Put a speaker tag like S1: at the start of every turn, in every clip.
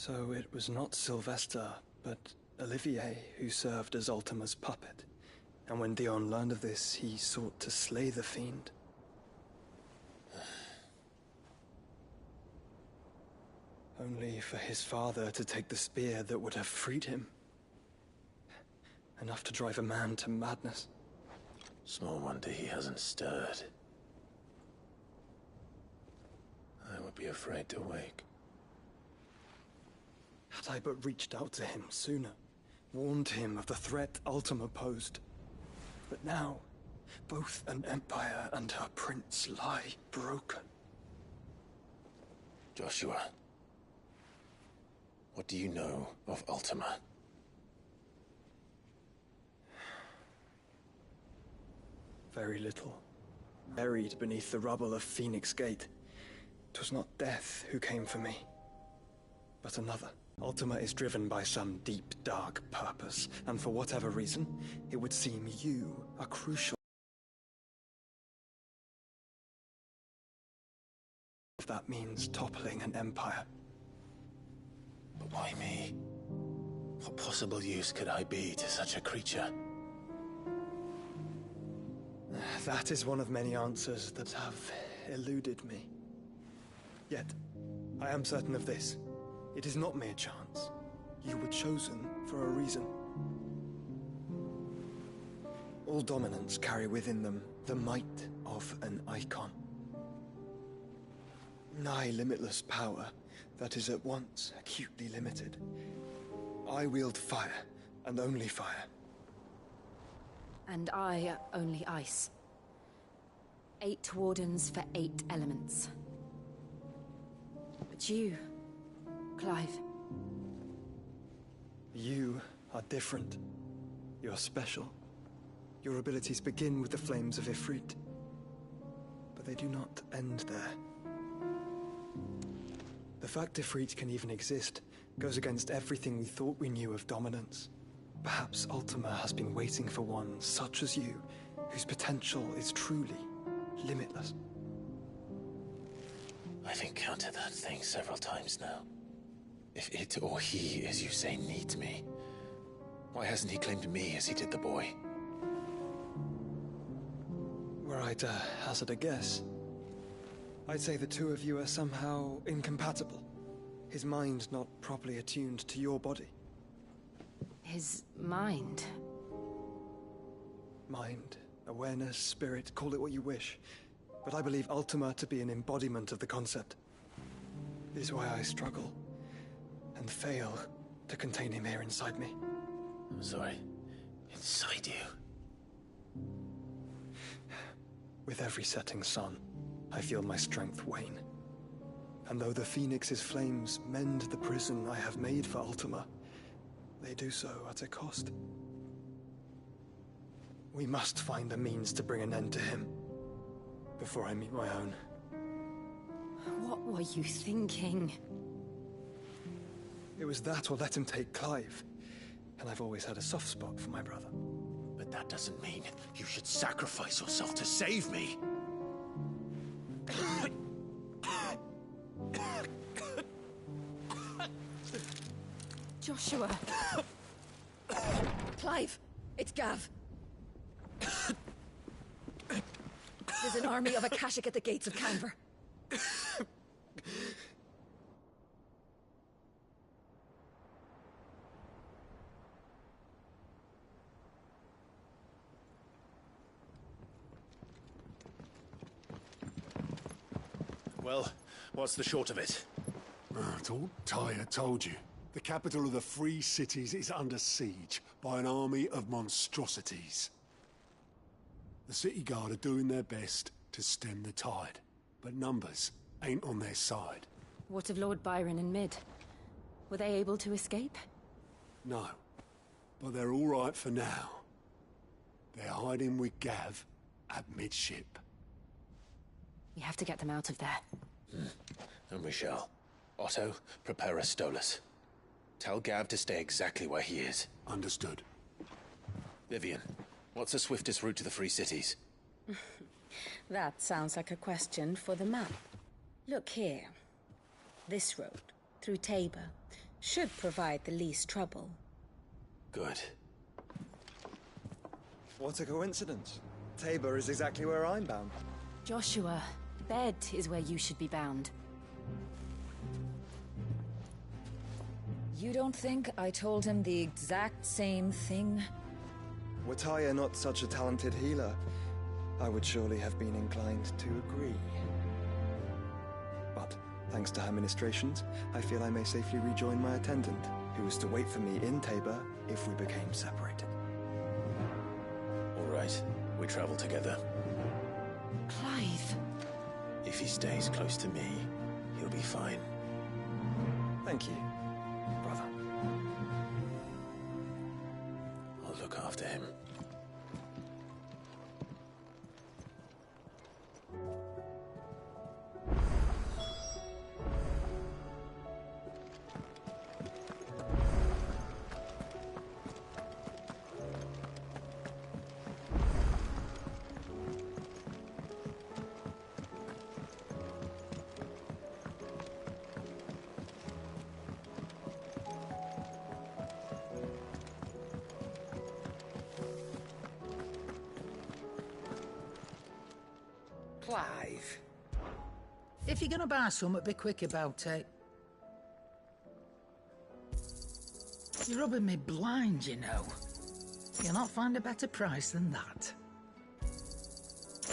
S1: So it was not Sylvester, but Olivier who served as Ultima's puppet. And when Dion learned of this, he sought to slay the fiend. Only for his father to take the spear that would have freed him. Enough to drive a man to madness.
S2: Small wonder he hasn't stirred. I would be afraid to wake.
S1: Had I but reached out to him sooner, warned him of the threat Ultima posed. But now, both an empire and her prince lie broken.
S2: Joshua, what do you know of Ultima?
S1: Very little. Buried beneath the rubble of Phoenix Gate. 'Twas not death who came for me, but another. Ultima is driven by some deep, dark purpose, and for whatever reason, it would seem you are crucial. If that means toppling an empire.
S2: But why me? What possible use could I be to such a creature?
S1: That is one of many answers that have eluded me. Yet, I am certain of this. It is not mere chance. You were chosen for a reason. All dominants carry within them the might of an icon. Nigh limitless power that is at once acutely limited. I wield fire, and only fire.
S3: And I only ice. 8 wardens for 8 elements. But you, Clive.
S1: You are different. You're special. Your abilities begin with the flames of Ifrit. But they do not end there. The fact Ifrit can even exist goes against everything we thought we knew of dominance. Perhaps Ultima has been waiting for one such as you, whose potential is truly limitless.
S2: I've encountered that thing several times now. If it or he, as you say, needs me, why hasn't he claimed me as he did the boy?
S1: Were I to hazard a guess, I'd say the two of you are somehow incompatible. His mind not properly attuned to your body.
S3: His mind?
S1: Mind, awareness, spirit, call it what you wish. But I believe Ultima to be an embodiment of the concept. This is why I struggle and fail to contain him here inside me.
S2: I'm sorry. Inside you?
S1: With every setting sun, I feel my strength wane. And though the Phoenix's flames mend the prison I have made for Ultima, they do so at a cost. We must find a means to bring an end to him before I meet my own.
S3: What were you thinking?
S1: It was that or let him take Clive. And I've always had a soft spot for my brother.
S2: But that doesn't mean you should sacrifice yourself to save me.
S3: Joshua. Clive, it's Gav. There's an army of Akashic at the gates of Canver.
S2: Well, what's the short of it?
S4: It's all Tyre told you. The capital of the Free Cities is under siege by an army of monstrosities. The city guard are doing their best to stem the tide, but numbers ain't on their side.
S3: What of Lord Byron and Mid? Were they able to escape?
S4: No, but they're all right for now. They're hiding with Gav at midship.
S3: We have to get them out of there.
S2: And we shall. Otto, prepare a Stolas. Tell Gav to stay exactly where he is.
S4: Understood.
S2: Vivian, what's the swiftest route to the Free Cities?
S5: That sounds like a question for the map. Look here. This road, through Tabor, should provide the least trouble.
S2: Good.
S1: What a coincidence. Tabor is exactly where I'm bound.
S3: Joshua, bed is where you should be bound.
S6: You don't think I told him the exact same thing?
S1: Were Tyre not such a talented healer, I would surely have been inclined to agree. But, thanks to her ministrations, I feel I may safely rejoin my attendant, who is to wait for me in Tabor if we became separated.
S2: All right, we travel together.
S3: Clive.
S2: If he stays close to me, he'll be fine.
S1: Thank you, brother.
S2: I'll look after him.
S7: Clive. If you're gonna buy something, be quick about it. You're rubbing me blind, you know. You'll not find a better price than that.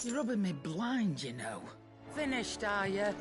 S7: You're rubbing me blind, you know. Finished, are you?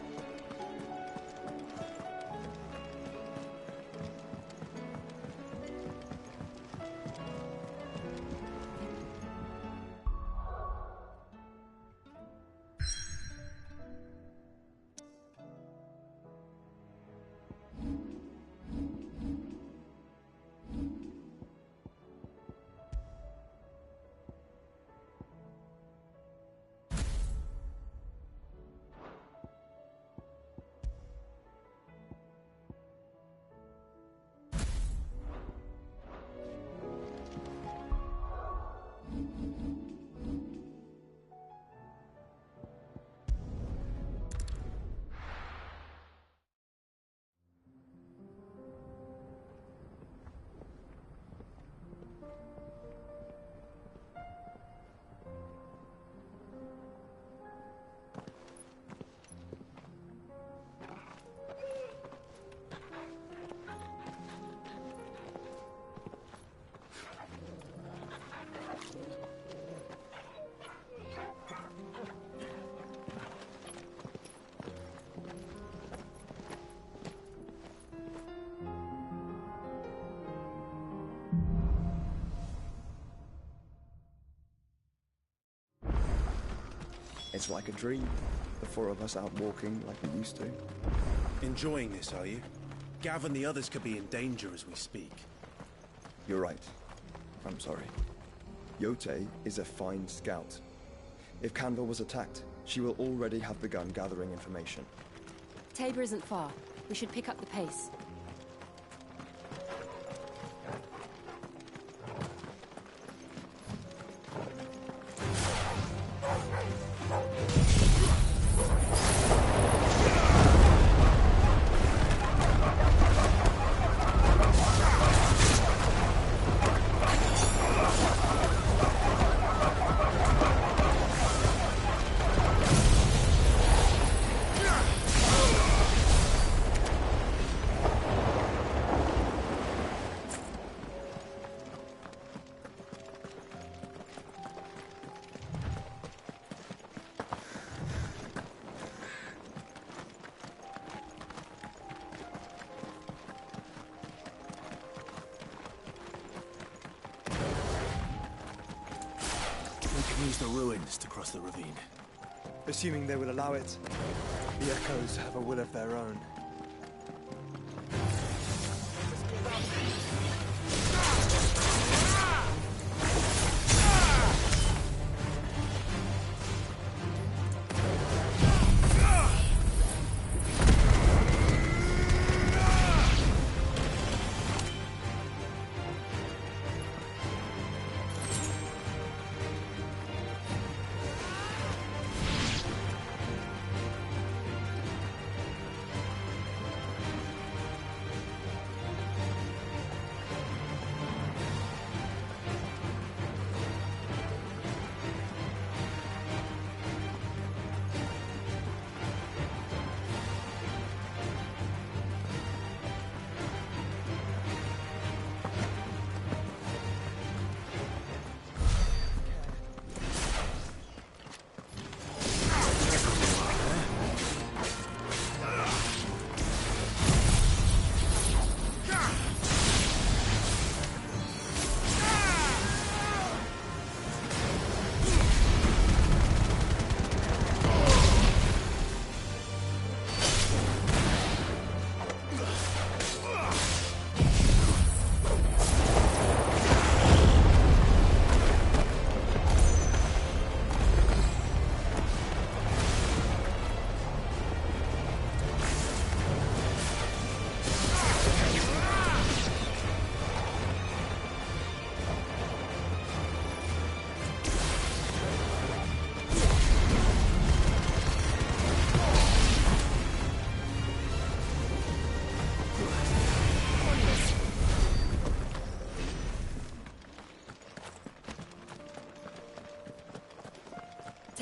S1: It's like a dream. The four of us out walking like we used to.
S8: Enjoying this, are you? Gav and the others could be in danger as we speak.
S1: You're right. I'm sorry. Yote is a fine scout. If Candle was attacked, she will already have begun gathering information.
S3: Tabor isn't far. We should pick up the pace.
S8: We can use the ruins to cross the ravine.
S1: Assuming they will allow it. The Echoes have a will of their own.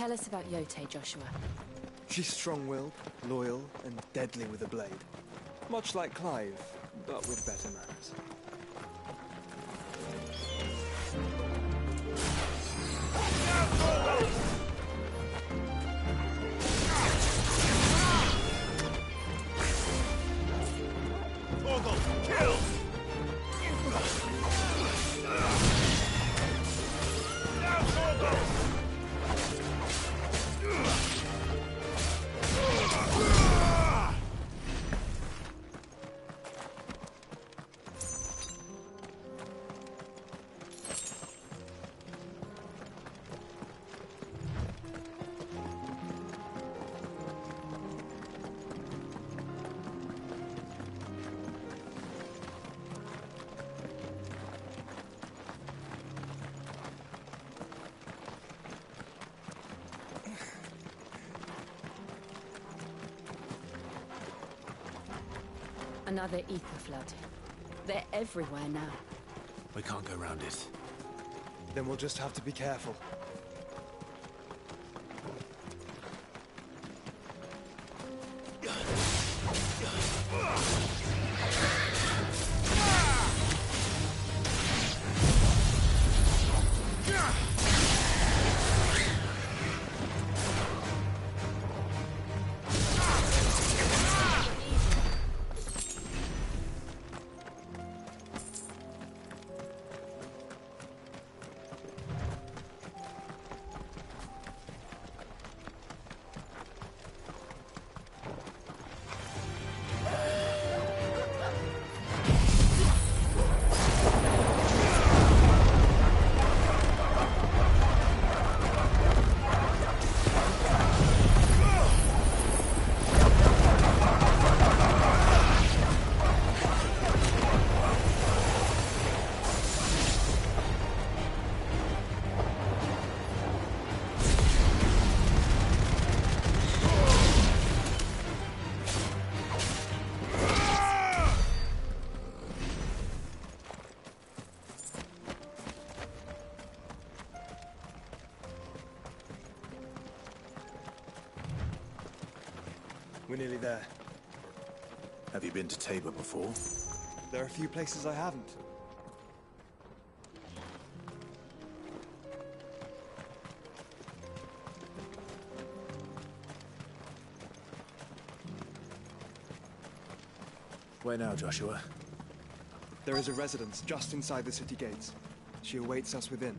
S3: Tell us about Yote, Joshua.
S1: She's strong-willed, loyal, and deadly with a blade. Much like Clive, but with better manners.
S9: Kill!
S3: Another ether flood. They're everywhere now.
S8: We can't go round it.
S1: Then we'll just have to be careful. We're nearly there.
S8: Have you been to Tabor before?
S1: There are a few places I haven't.
S8: Where now, Joshua?
S1: There is a residence just inside the city gates. She awaits us within.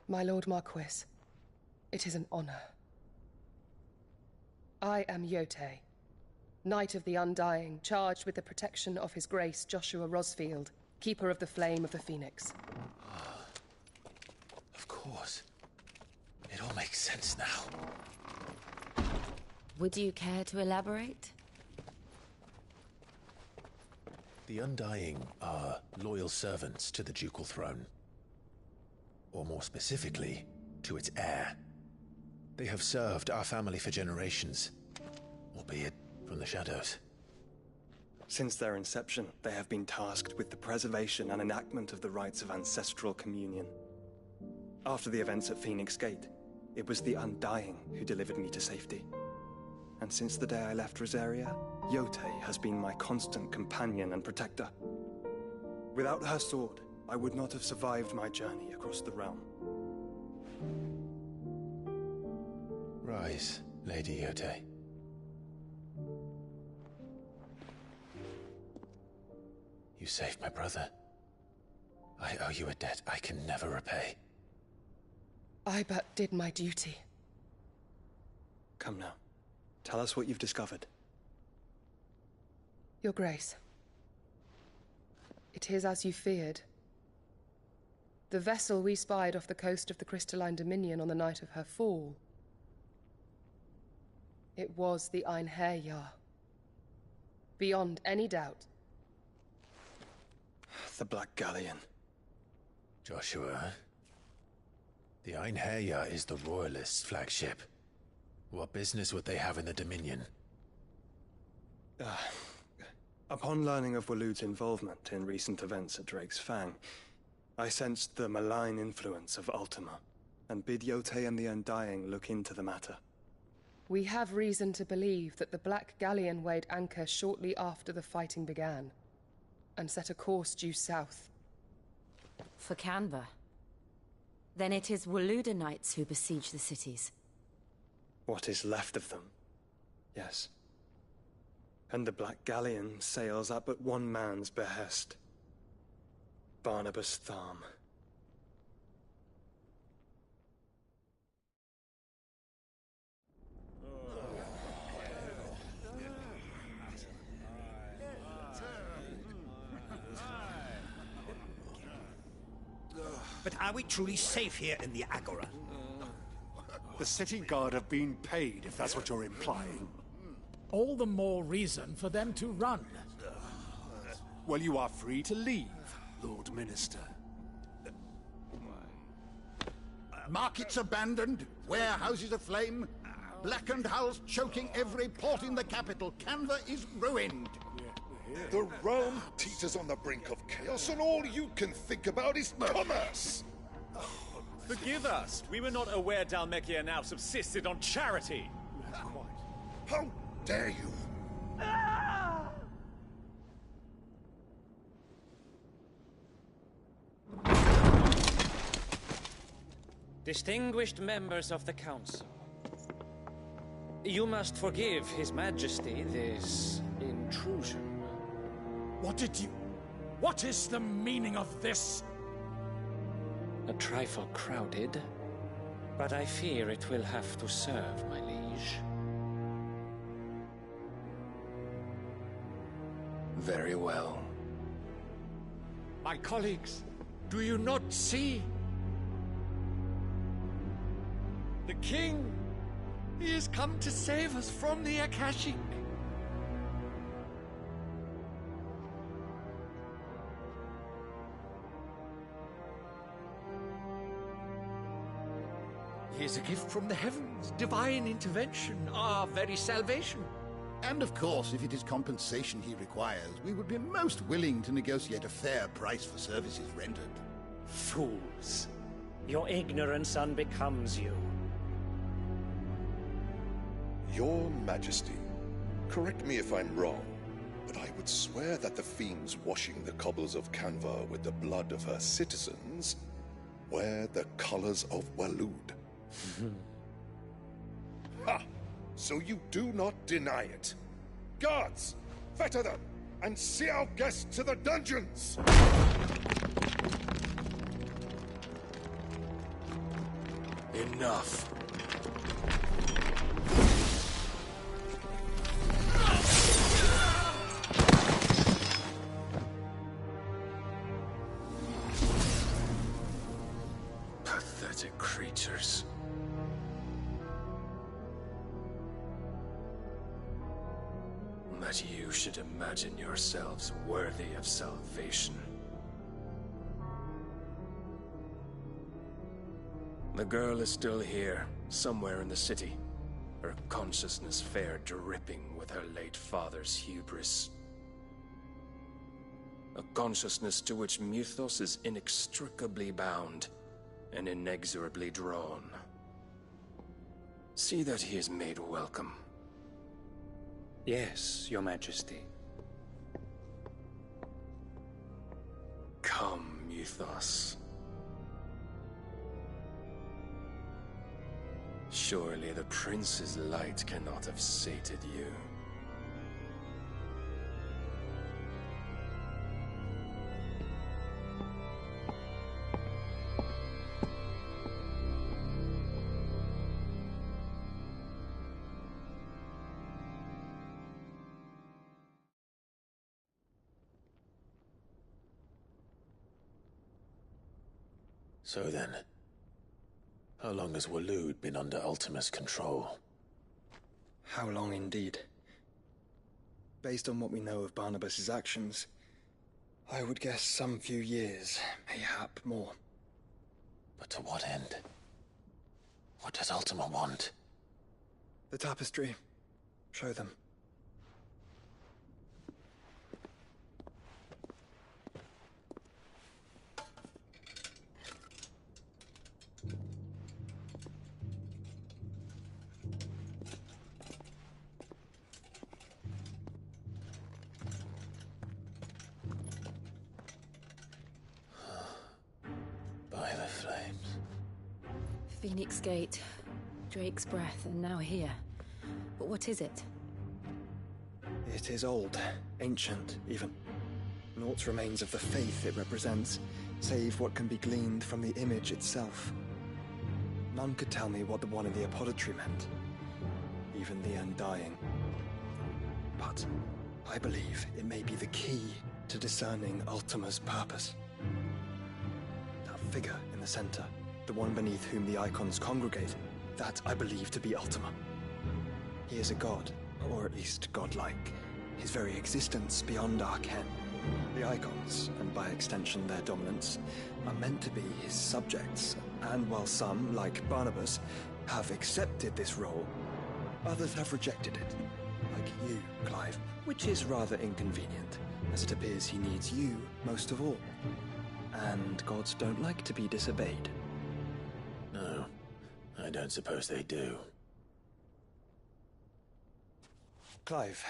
S10: My Lord Marquis, it is an honor. I am Yote, Knight of the Undying, charged with the protection of His Grace Joshua Rosfield, Keeper of the Flame of the Phoenix.
S2: Of course. It all makes sense now.
S3: Would you care to elaborate?
S2: The Undying are loyal servants to the ducal throne. Or more specifically, to its heir. They have served our family for generations, albeit from the shadows.
S1: Since their inception, they have been tasked with the preservation and enactment of the rites of ancestral communion. After the events at Phoenix Gate, it was the Undying who delivered me to safety. And since the day I left Rosaria, Yote has been my constant companion and protector. Without her sword, I would not have survived my journey across the realm.
S2: Rise, Lady Yote. You saved my brother. I owe you a debt I can never repay.
S10: I but did my duty.
S1: Come now. Tell us what you've discovered.
S10: Your Grace. It is as you feared. The vessel we spied off the coast of the Crystalline Dominion on the night of her fall. It was the Einherjar. Beyond any doubt.
S1: The Black Galleon.
S2: Joshua, the Einherjar is the Royalists' flagship. What business would they have in the Dominion?
S1: Upon learning of Waloed's involvement in recent events at Drake's Fang, I sensed the malign influence of Ultima, and bid Yote and the Undying look into the matter.
S10: We have reason to believe that the Black Galleon weighed anchor shortly after the fighting began, and set a course due south.
S3: For Canva. Then it is Waloed knights who besiege the cities.
S1: What is left of them, yes. And the Black Galleon sails at but one man's behest. Barnabas Tharm.
S9: But are we truly safe here in the Agora?
S4: The city guard have been paid, if that's what you're implying.
S11: All the more reason for them to run.
S4: Well, you are free to leave, Lord Minister.
S12: Markets abandoned, warehouses aflame, blackened hulls choking every port in the capital. Canva is ruined.
S13: The realm teeters on the brink of chaos, and all you can think about is commerce!
S14: Forgive us! We were not aware Dhalmekia now subsisted on charity!
S13: How dare you!
S15: Distinguished members of the Council, you must forgive His Majesty this intrusion.
S11: What is the meaning of this?
S15: A trifle crowded, but I fear it will have to serve, my liege.
S2: Very well.
S11: My colleagues, do you not see? The king! He has come to save us from the Akashic! He is a gift from the heavens, divine intervention, our very salvation.
S12: And of course, if it is compensation he requires, we would be most willing to negotiate a fair price for services rendered.
S15: Fools! Your ignorance unbecomes you.
S13: Your Majesty, correct me if I'm wrong, but I would swear that the fiends washing the cobbles of Canva with the blood of her citizens wear the colors of Waloed. Ha! So you do not deny it. Guards, fetter them, and see our guests to the dungeons!
S2: Enough. Pathetic creatures. That you should imagine yourselves worthy of salvation. The girl is still here, somewhere in the city. Her consciousness fair dripping with her late father's hubris. A consciousness to which Mythos is inextricably bound and inexorably drawn. See that he is made welcome.
S15: Yes, Your Majesty.
S2: Come, Mythos. Surely the prince's light cannot have sated you. So then, how long has Waloed been under Ultima's control?
S1: How long indeed? Based on what we know of Barnabas's actions, I would guess some few years, mayhap more.
S2: But to what end? What does Ultima want?
S1: The tapestry. Show them.
S2: By the flames.
S3: Phoenix Gate, Drake's Breath, and now here. But what is it?
S1: It is old, ancient, even. Naught remains of the faith it represents, save what can be gleaned from the image itself. None could tell me what the one in the apothecary meant, even the Undying. But I believe it may be the key to discerning Ultima's purpose. That figure in the center, the one beneath whom the icons congregate, that I believe to be Ultima. He is a god, or at least godlike, his very existence beyond our ken. The icons, and by extension their dominance, are meant to be his subjects, and while some, like Barnabas, have accepted this role, others have rejected it, like you, Clive, which is rather inconvenient, as it appears he needs you most of all. And gods don't like to be disobeyed.
S2: No, I don't suppose they do.
S1: Clive,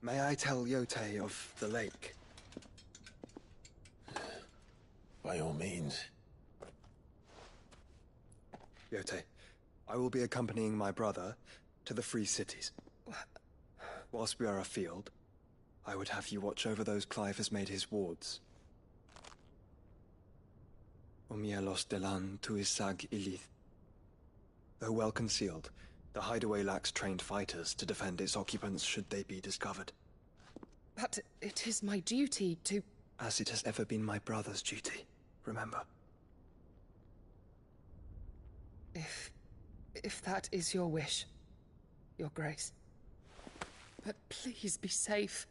S1: may I tell Yote of the lake?
S2: By all means.
S1: Yote, I will be accompanying my brother to the Free Cities. Whilst we are afield, I would have you watch over those Clive has made his wards. Umielos delan tuisag ilith. Though well concealed, the hideaway lacks trained fighters to defend its occupants should they be discovered.
S10: But it is my duty to...
S1: As it has ever been my brother's duty, remember.
S10: If that is your wish, Your Grace. But please be safe.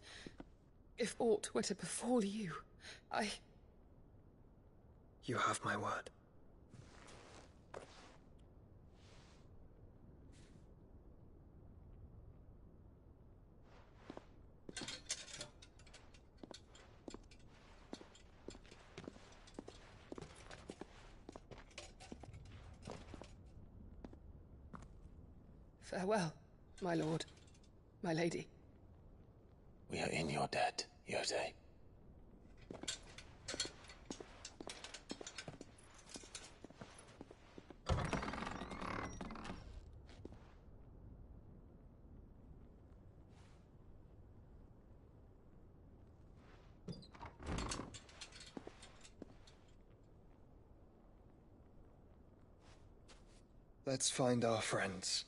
S10: If aught were to befall you,
S1: You have my word.
S10: Farewell, my lord, my lady.
S2: We are in your debt, Yote.
S1: Let's find our friends.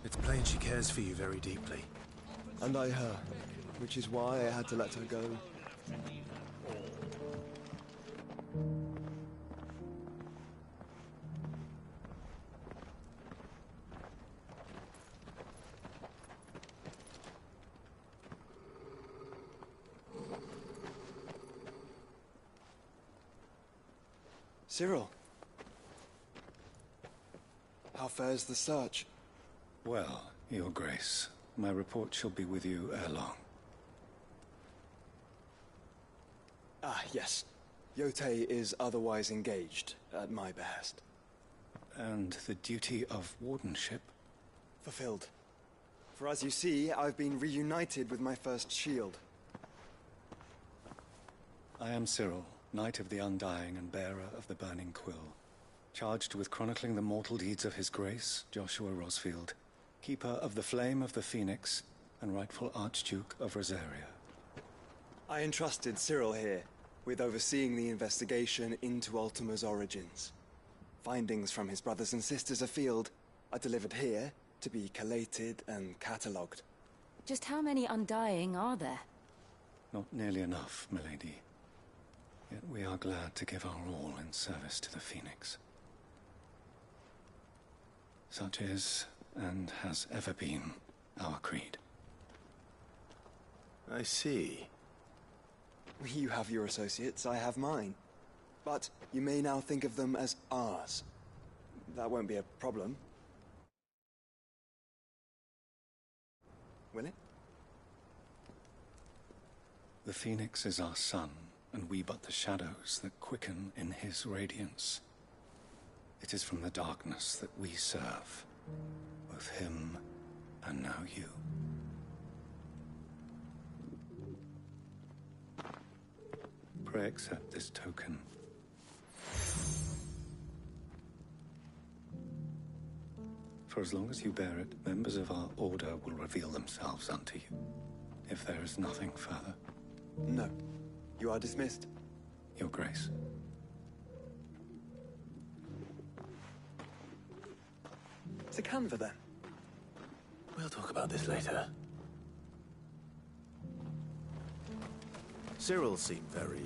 S8: It's plain she cares for you very deeply.
S1: And I her, which is why I had to let her go. Cyril. How fares the search?
S16: Well, Your Grace, my report shall be with you ere long.
S1: Ah, yes. Yote is otherwise engaged, at my behest.
S16: And the duty of wardenship?
S1: Fulfilled. For as you see, I've been reunited with my first shield.
S16: I am Cyril, Knight of the Undying and bearer of the Burning Quill, charged with chronicling the mortal deeds of His Grace, Joshua Rosfield, Keeper of the Flame of the Phoenix, and rightful Archduke of Rosaria.
S1: I entrusted Cyril here with overseeing the investigation into Ultima's origins. Findings from his brothers and sisters afield are delivered here to be collated and catalogued.
S3: Just how many Undying are there?
S16: Not nearly enough, milady. Yet we are glad to give our all in service to the Phoenix. Such is, and has ever been, our creed.
S2: I see.
S1: You have your associates, I have mine. But you may now think of them as ours. That won't be a problem. Will it?
S16: The Phoenix is our sun, and we but the shadows that quicken in his radiance. It is from the darkness that we serve, both him and now you. Pray accept this token. For as long as you bear it, members of our order will reveal themselves unto you, if there is nothing further.
S1: No. You are dismissed.
S16: Your Grace.
S1: To Canva, then.
S2: We'll talk about this later. Cyril seemed very,